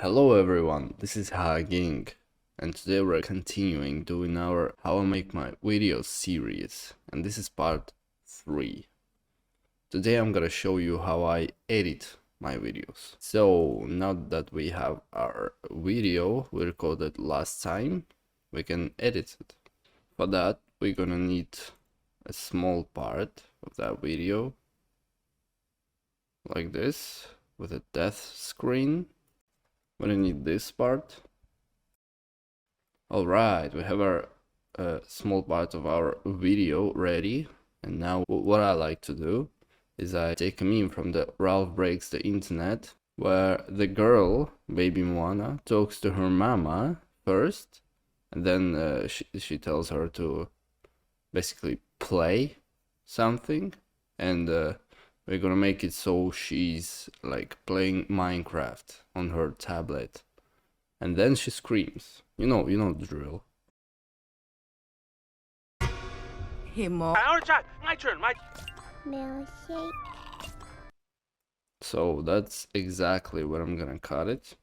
Hello everyone, this is Haging, and today we're continuing doing our How I Make My Videos series, and this is part 3. Today I'm gonna show you how I edit my videos. So now that we have our video we recorded last time, we can edit it. For that we're gonna need a small part of that video, like this, with a death screen. We're gonna need this part. Alright, we have our small part of our video ready, and now what I like to do is I take a meme from the Ralph Breaks the Internet, where the girl, baby Moana, talks to her mama first, and then she tells her to basically play something, and we're gonna make it so she's like playing Minecraft on her tablet, and then she screams. You know the drill. My turn. Milkshake. So that's exactly where I'm gonna cut it.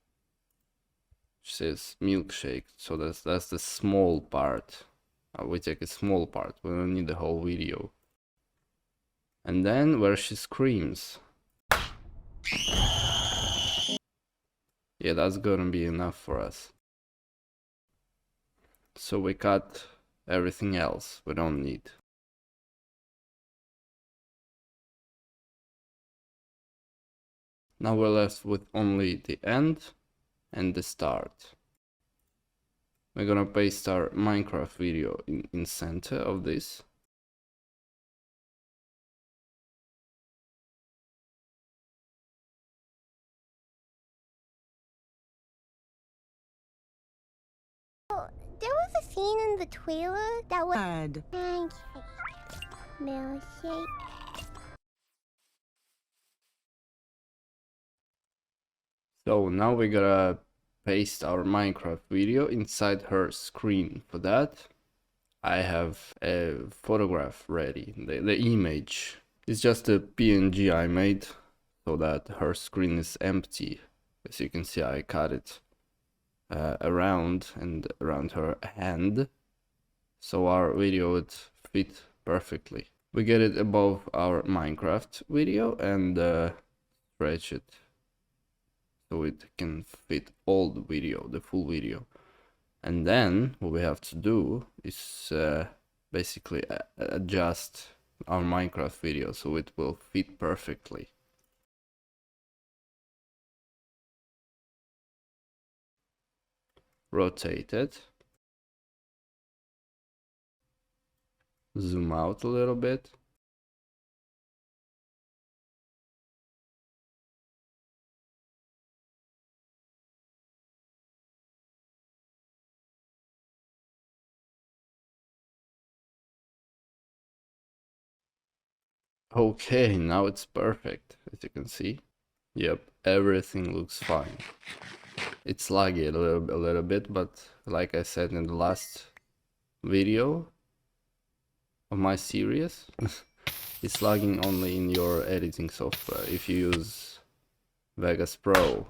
She says milkshake, so that's the small part. We take a small part, we don't need the whole video. And then where she screams. Yeah, that's gonna be enough for us. So we cut everything else we don't need. Now we're left with only the end and the start. We're gonna paste our Minecraft video in center of this. There was a scene in the trailer that was God. milkshake. So now we gotta paste our Minecraft video inside her screen. For that, I have a photograph ready. The image is just a PNG I made so that her screen is empty. As you can see, I cut it around and around her hand, so our video would fit perfectly. We get it above our Minecraft video and stretch it so it can fit all the video, the full video. And then what we have to do is basically adjust our Minecraft video so it will fit perfectly. Rotate it. Zoom out a little bit. Okay, now it's perfect, as you can see. Yep, everything looks fine. It's laggy a little bit, but like I said in the last video of my series, it's lagging only in your editing software. If you use Vegas Pro,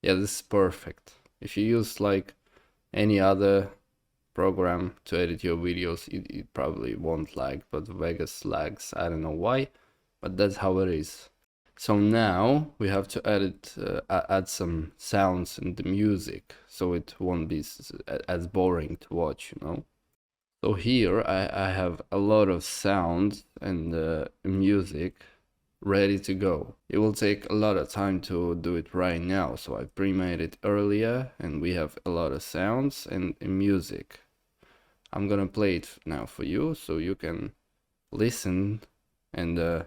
yeah, this is perfect. If you use like any other program to edit your videos, it probably won't lag, but Vegas lags. I don't know why, but that's how it is. So now we have to add some sounds in the music, so it won't be as boring to watch, you know. So here I have a lot of sound and music ready to go. It will take a lot of time to do it right now, so I pre-made it earlier and we have a lot of sounds and music. I'm gonna play it now for you so you can listen and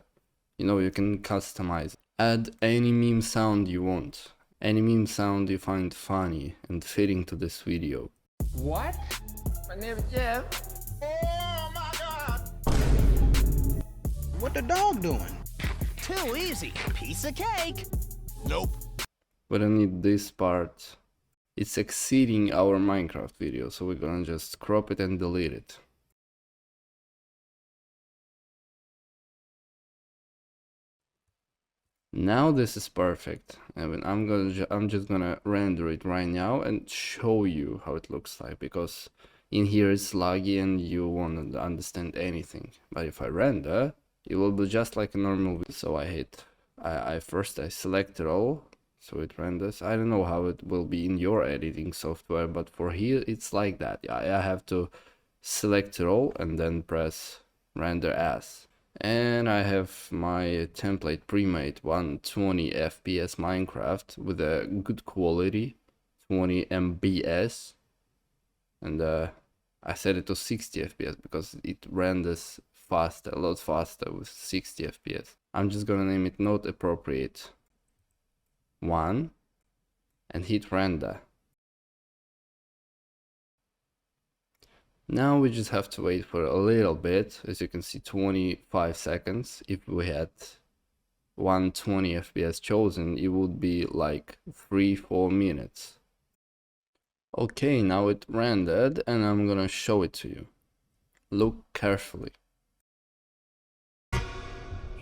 you know, you can customize. Add any meme sound you want. Any meme sound you find funny and fitting to this video. What? My name is Jeff. Oh my God. What the dog doing? Too easy. Piece of cake. Nope. But I need this part. It's exceeding our Minecraft video, so we're gonna just crop it and delete it. Now this is perfect. And I'm just gonna render it right now and show you how it looks like, because in here it's laggy and you won't understand anything. But if I render, it will be just like a normal video. So I first select it all, so it renders. I don't know how it will be in your editing software, but for here it's like that. I have to select it all and then press render as. And I have my template pre-made 120 FPS Minecraft with a good quality, 20 MBS, and I set it to 60 FPS because it renders faster, a lot faster with 60 FPS. I'm just gonna name it Not Appropriate 1 and hit render. Now we just have to wait for a little bit. As you can see, 25 seconds. If we had 120 FPS chosen, it would be like 3-4 minutes. Okay, now it rendered and I'm gonna show it to you. Look carefully.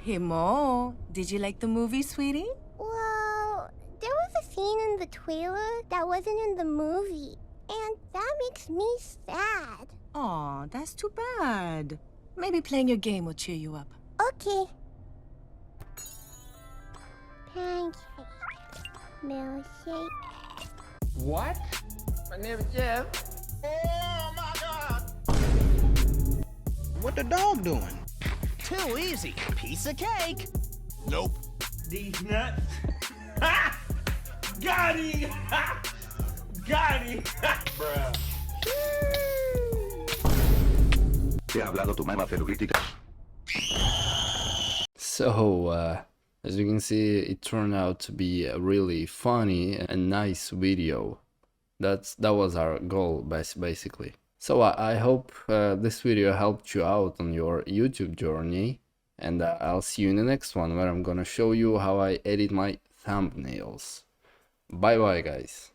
Hey Mo, did you like the movie, sweetie? Well, there was a scene in the trailer that wasn't in the movie, and that makes me sad. Aw, that's too bad. Maybe playing your game will cheer you up. Okay. Pancake. Milkshake. What? My name is Jeff. Oh my God! What the dog doing? Too easy. Piece of cake. Nope. These nuts. Ha! Got him! Ha! Got him! Bruh. ¿Te ha hablado tu mamá celulítica? So, as you can see, it turned out to be a really funny and nice video. That was our goal, basically. So I hope this video helped you out on your YouTube journey, and I'll see you in the next one, where I'm gonna show you how I edit my thumbnails. Bye bye, guys.